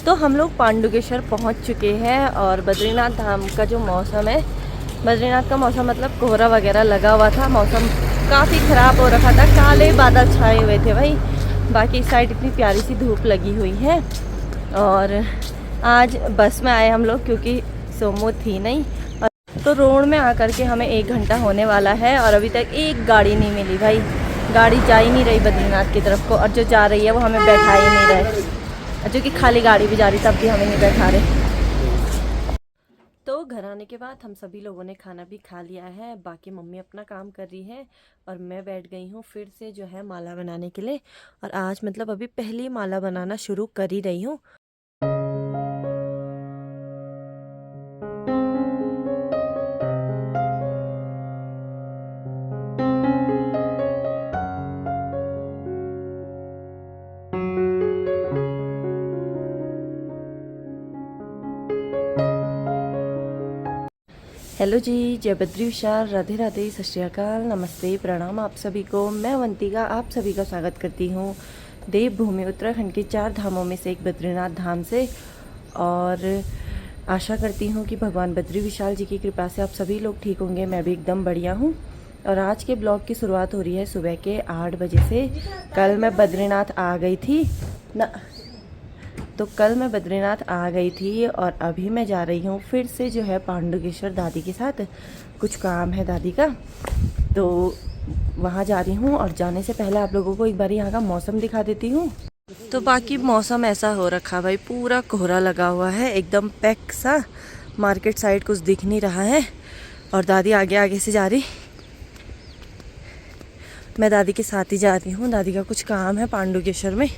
तो हम लोग पांडुकेश्वर पहुंच चुके हैं और बद्रीनाथ धाम का जो मौसम है, बद्रीनाथ का मौसम मतलब कोहरा वगैरह लगा हुआ था, मौसम काफ़ी ख़राब हो रखा था, काले बादल छाए हुए थे भाई। बाकी इस साइड इतनी प्यारी सी धूप लगी हुई है। और आज बस में आए हम लोग क्योंकि सोमो थी नहीं, और तो रोड में आकर के हमें 1 घंटा होने वाला है और अभी तक एक गाड़ी नहीं मिली भाई। गाड़ी जा ही नहीं रही बद्रीनाथ की तरफ को, और जो जा रही है वो हमें बैठा ही नहीं रहे, जो कि खाली गाड़ी भी जा रही तब भी हमें नहीं बैठा रहे। तो घर आने के बाद हम सभी लोगों ने खाना भी खा लिया है, बाकी मम्मी अपना काम कर रही है और मैं बैठ गई हूँ फिर से जो है माला बनाने के लिए। और आज मतलब अभी पहली माला बनाना शुरू कर ही रही हूँ। हेलो जी, जय बद्री विशाल, राधे राधे, सत श्री अकाल, नमस्ते, प्रणाम आप सभी को। मैं अवंतिका आप सभी का स्वागत करती हूँ देवभूमि उत्तराखंड के 4 धामों में से एक बद्रीनाथ धाम से। और आशा करती हूँ कि भगवान बद्री विशाल जी की कृपा से आप सभी लोग ठीक होंगे। मैं भी एकदम बढ़िया हूँ। और आज के ब्लॉग की शुरुआत हो रही है सुबह के 8 बजे से। कल मैं बद्रीनाथ आ गई थी ना, तो कल मैं बद्रीनाथ आ गई थी और अभी मैं जा रही हूँ फिर से जो है पांडुकेश्वर दादी के साथ। कुछ काम है दादी का, तो वहाँ जा रही हूँ। और जाने से पहले आप लोगों को एक बार यहाँ का मौसम दिखा देती हूँ। तो बाकी मौसम ऐसा हो रखा भाई, पूरा कोहरा लगा हुआ है, एकदम पैक सा, मार्केट साइड कुछ दिख नहीं रहा है। और दादी आगे आगे से जा रही, मैं दादी के साथ ही जा रही हूँ। दादी का कुछ काम है पांडुकेश्वर में।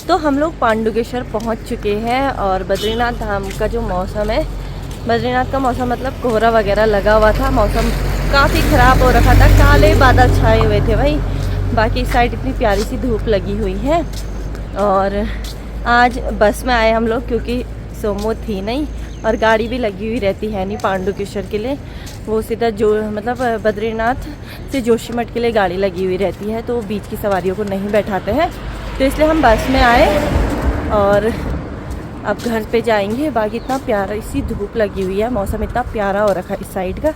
तो हम लोग पांडुकेश्वर पहुंच चुके हैं और बद्रीनाथ धाम का जो मौसम है, बद्रीनाथ का मौसम मतलब कोहरा वगैरह लगा हुआ था, मौसम काफ़ी ख़राब हो रखा था, काले बादल छाए हुए थे भाई। बाकी इस साइड इतनी प्यारी सी धूप लगी हुई है। और आज बस में आए हम लोग क्योंकि सोमो थी नहीं, और गाड़ी भी लगी हुई रहती है नहीं पांडुकेश्वर के लिए, वो सीधा जो मतलब बद्रीनाथ से जोशीमठ के लिए गाड़ी लगी हुई रहती है, तो बीच की सवारियों को नहीं बैठाते हैं, तो इसलिए हम बस में आए और अब घर पे जाएंगे। बाकी इतना प्यारा इसी धूप लगी हुई है, मौसम इतना प्यारा हो रखा है इस साइड का।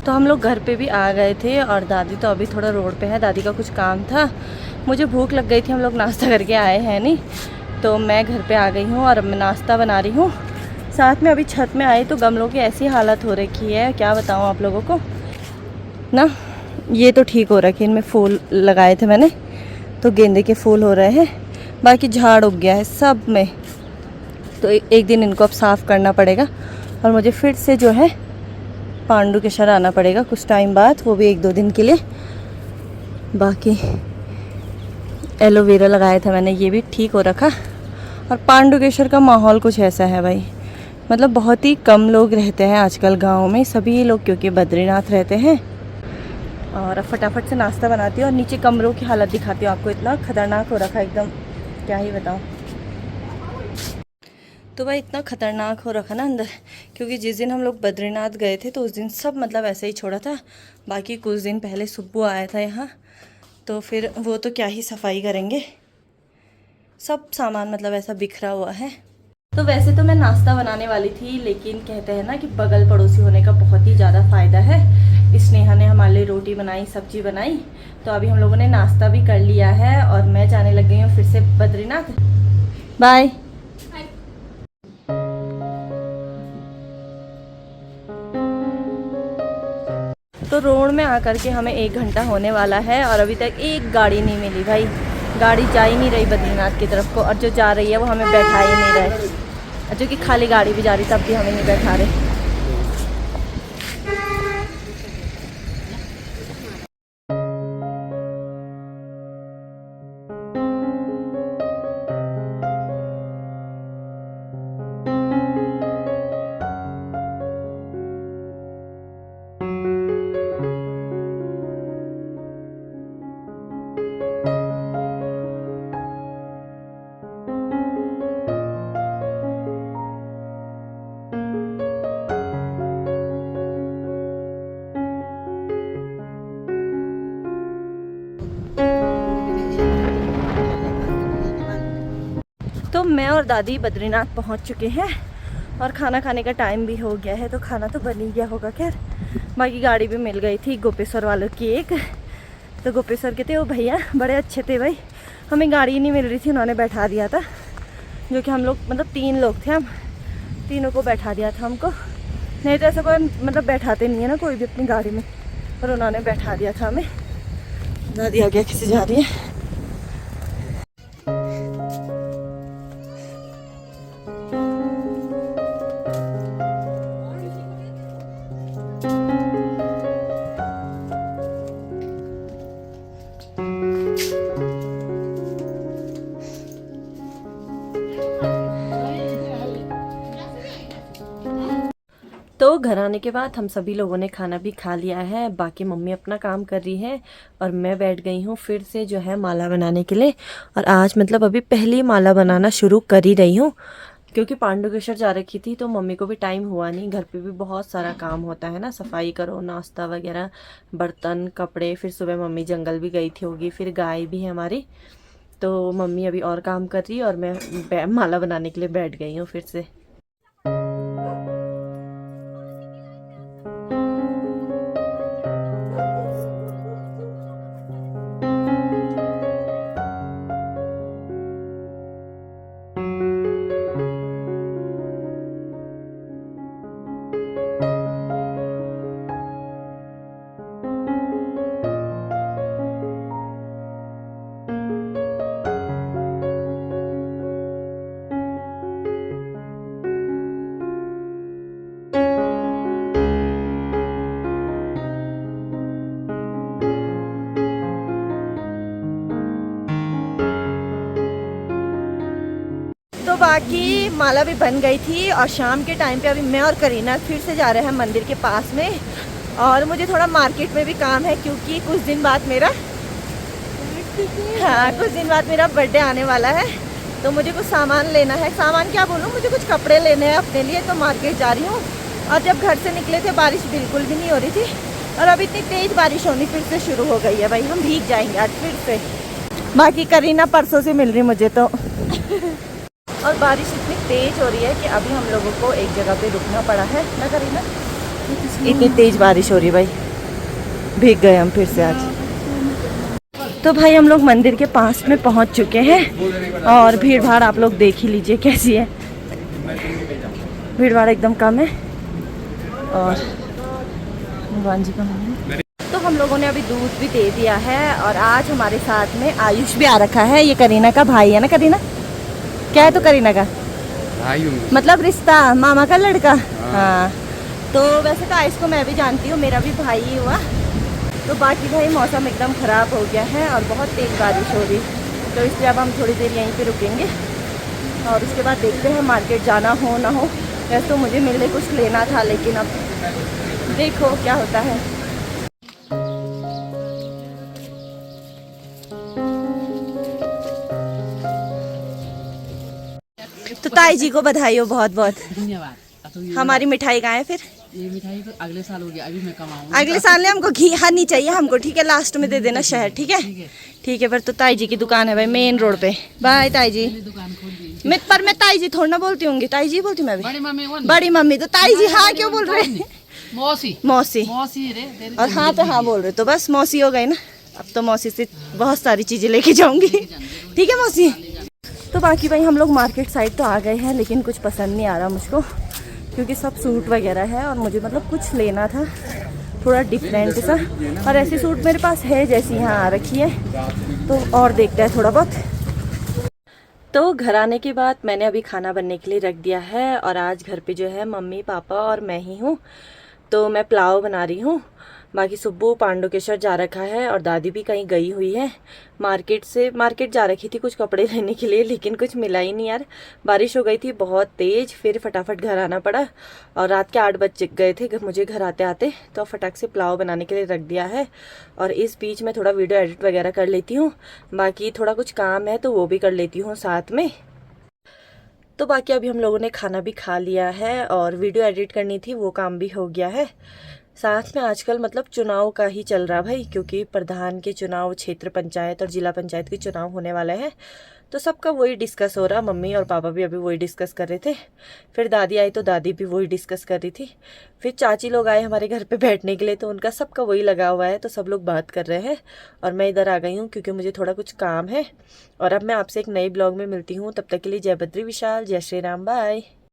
तो हम लोग घर पे भी आ गए थे और दादी तो अभी थोड़ा रोड पे है, दादी का कुछ काम था, मुझे भूख लग गई थी, हम लोग नाश्ता करके आए हैं नहीं, तो मैं घर पे आ गई हूँ और मैं नाश्ता बना रही हूँ। साथ में अभी छत में आई तो गमलों की ऐसी हालत हो रखी है, क्या बताऊँ आप लोगों को ना। ये तो ठीक हो रखी, इनमें फूल लगाए थे मैंने, तो गेंदे के फूल हो रहे हैं, बाकी झाड़ उग गया है सब में, तो एक दिन इनको अब साफ़ करना पड़ेगा और मुझे फिर से जो है पांडुकेश्वर आना पड़ेगा कुछ टाइम बाद, वो भी 1-2 दिन के लिए। बाकी एलोवेरा लगाया था मैंने, ये भी ठीक हो रखा। और पांडुकेश्वर का माहौल कुछ ऐसा है भाई, मतलब बहुत ही कम लोग रहते हैं आजकल गाँव में, सभी लोग क्योंकि बद्रीनाथ रहते हैं। और अब फटाफट से नाश्ता बनाती हूँ और नीचे कमरों की हालत दिखाती हूँ आपको, इतना खतरनाक हो रखा है एकदम, क्या ही बताऊँ। तो भाई इतना खतरनाक हो रखा ना अंदर, क्योंकि जिस दिन हम लोग बद्रीनाथ गए थे तो उस दिन सब मतलब ऐसे ही छोड़ा था। बाकी कुछ दिन पहले सुब्बू आया था यहाँ, तो फिर वो तो क्या ही सफाई करेंगे, सब सामान मतलब ऐसा बिखरा हुआ है। तो वैसे तो मैं नाश्ता बनाने वाली थी, लेकिन कहते हैं ना कि बगल पड़ोसी होने का बहुत ही ज़्यादा फ़ायदा है। स्नेहा ने हमारे लिए रोटी बनाई, सब्जी बनाई, तो अभी हम लोगों ने नाश्ता भी कर लिया है और मैं जाने लग गई हूँ फिर से बद्रीनाथ। बाय। तो रोड में आकर के हमें 1 घंटा होने वाला है और अभी तक एक गाड़ी नहीं मिली भाई। गाड़ी जा ही नहीं रही बद्रीनाथ की तरफ को, और जो जा रही है वो हमें बैठा ही नहीं रहे, जो कि खाली गाड़ी भी जा रही तब भी हमें नहीं बैठा रहे। तो मैं और दादी बद्रीनाथ पहुंच चुके हैं और खाना खाने का टाइम भी हो गया है, तो खाना तो बन ही गया होगा। खैर बाकी गाड़ी भी मिल गई थी गोपेश्वर वालों की एक, तो गोपेश्वर के थे वो भैया बड़े अच्छे थे भाई, हमें गाड़ी नहीं मिल रही थी, उन्होंने बैठा दिया था, जो कि हम लोग मतलब 3 लोग थे, हम तीनों को बैठा दिया था हमको, नहीं तो ऐसा कोई मतलब बैठाते नहीं है ना कोई भी अपनी गाड़ी में, पर उन्होंने बैठा दिया था हमें। दादी आगे किसी जा रही है। तो घर आने के बाद हम सभी लोगों ने खाना भी खा लिया है, बाकी मम्मी अपना काम कर रही है और मैं बैठ गई हूँ फिर से जो है माला बनाने के लिए। और आज मतलब अभी पहली माला बनाना शुरू कर ही रही हूँ, क्योंकि पांडुकेश्वर जा रखी थी तो मम्मी को भी टाइम हुआ नहीं, घर पे भी बहुत सारा काम होता है ना, सफाई करो, नाश्ता वगैरह, बर्तन, कपड़े, फिर सुबह मम्मी जंगल भी गई थी होगी, फिर गाय भी है हमारी, तो मम्मी अभी और काम कर रही है और मैं माला बनाने के लिए बैठ गई हूँ फिर से। तो बाकी माला भी बन गई थी और शाम के टाइम पे अभी मैं और करीना फिर से जा रहे हैं मंदिर के पास में, और मुझे थोड़ा मार्केट में भी काम है, क्योंकि कुछ दिन बाद मेरा बर्थडे आने वाला है, तो मुझे कुछ सामान लेना है। सामान क्या बोलूँ, मुझे कुछ कपड़े लेने हैं अपने लिए, तो मार्केट जा रही हूँ। और जब घर से निकले थे बारिश बिल्कुल भी नहीं हो रही थी, और अब इतनी तेज़ बारिश होनी फिर से शुरू हो गई है भाई, हम भीग जाएंगे आज फिर से। बाकी करीना परसों से मिल रही मुझे तो और बारिश इतनी तेज हो रही है कि अभी हम लोगों को एक जगह पे रुकना पड़ा है ना करीना, इतनी तेज बारिश हो रही है भाई, भीग गए हम फिर से आज। तो भाई हम लोग मंदिर के पास में पहुंच चुके हैं और भीड़ भाड़ आप लोग देख ही लीजिए कैसी है, भीड़ भाड़ एकदम कम है। और भगवान जी का मंदिर, तो हम लोगों ने अभी दूध भी दे दिया है और आज हमारे साथ में आयुष भी आ रखा है, ये करीना का भाई है ना। करीना क्या है तो करीना का भाई मतलब रिश्ता, मामा का लड़का। हाँ तो वैसे तो आयुष को मैं भी जानती हूँ, मेरा भी भाई ही हुआ। तो बाकी भाई मौसम एकदम ख़राब हो गया है और बहुत तेज़ बारिश हो रही, तो इसलिए अब हम थोड़ी देर यहीं पे रुकेंगे और उसके बाद देखते हैं मार्केट जाना हो ना हो। वैसे तो मुझे मिलने कुछ लेना था, लेकिन अब देखो क्या होता है। तो ताई जी को बधाई हो बहुत बहुत, धन्यवाद। हमारी मिठाई कहाँ है फिर? ये मिठाई तो अगले साल हो गया, अभी मैं कमाऊंगा। अगले साल हमको घी नहीं चाहिए हमको, ठीक है, लास्ट में दे देना शहर, ठीक है ठीक है। फिर तो ताई जी की दुकान है भाई मेन रोड पे। बाय ताई जी। दुकान खोल दी। मैं ताई जी थोड़ा ना बोलती होंगी, ताई जी बोलती मैं भी। बड़ी मम्मी तो ताई जी हाँ क्यों बोल रहे हैं? मौसी मौसी मौसी रे और हाँ पे हाँ बोल रहे, तो बस मौसी हो गई ना। अब तो मौसी से बहुत सारी चीजें लेके जाऊंगी, ठीक है मौसी। तो बाकी भाई हम लोग मार्केट साइड तो आ गए हैं, लेकिन कुछ पसंद नहीं आ रहा मुझको, क्योंकि सब सूट वगैरह है और मुझे मतलब कुछ लेना था थोड़ा डिफरेंट सा, और ऐसी सूट मेरे पास है जैसी यहाँ आ रखी है, तो और देखते हैं थोड़ा बहुत। तो घर आने के बाद मैंने अभी खाना बनने के लिए रख दिया है और आज घर पे जो है मम्मी पापा और मैं ही हूँ, तो मैं पुलाव बना रही हूँ। बाकी सुब्बू पांडुकेश्वर जा रखा है और दादी भी कहीं गई हुई है, मार्केट जा रखी थी कुछ कपड़े लेने के लिए, लेकिन कुछ मिला ही नहीं यार, बारिश हो गई थी बहुत तेज़, फिर फटाफट घर आना पड़ा और रात के 8 बज गए थे मुझे घर आते आते, तो फटाक से पुलाव बनाने के लिए रख दिया है। और इस बीच मैं थोड़ा वीडियो एडिट वगैरह कर लेती हूँ, बाकी थोड़ा कुछ काम है तो वो भी कर लेती हूँ साथ में। तो बाकी अभी हम लोगों ने खाना भी खा लिया है और वीडियो एडिट करनी थी वो काम भी हो गया है। साथ में आजकल मतलब चुनाव का ही चल रहा भाई, क्योंकि प्रधान के चुनाव, क्षेत्र पंचायत और जिला पंचायत के चुनाव होने वाले हैं, तो सबका वही डिस्कस हो रहा। मम्मी और पापा भी अभी वही डिस्कस कर रहे थे। फिर दादी आई तो दादी भी वही डिस्कस कर रही थी। फिर चाची लोग आए हमारे घर पे बैठने के लिए, तो उनका सबका वही लगा हुआ है, तो सब लोग बात कर रहे हैं। और मैं इधर आ गई हूँ क्योंकि मुझे थोड़ा कुछ काम है। और अब मैं आपसे एक नई ब्लॉग में मिलती हूँ, तब तक के लिए जय बद्री विशाल, जय श्री राम, बाय।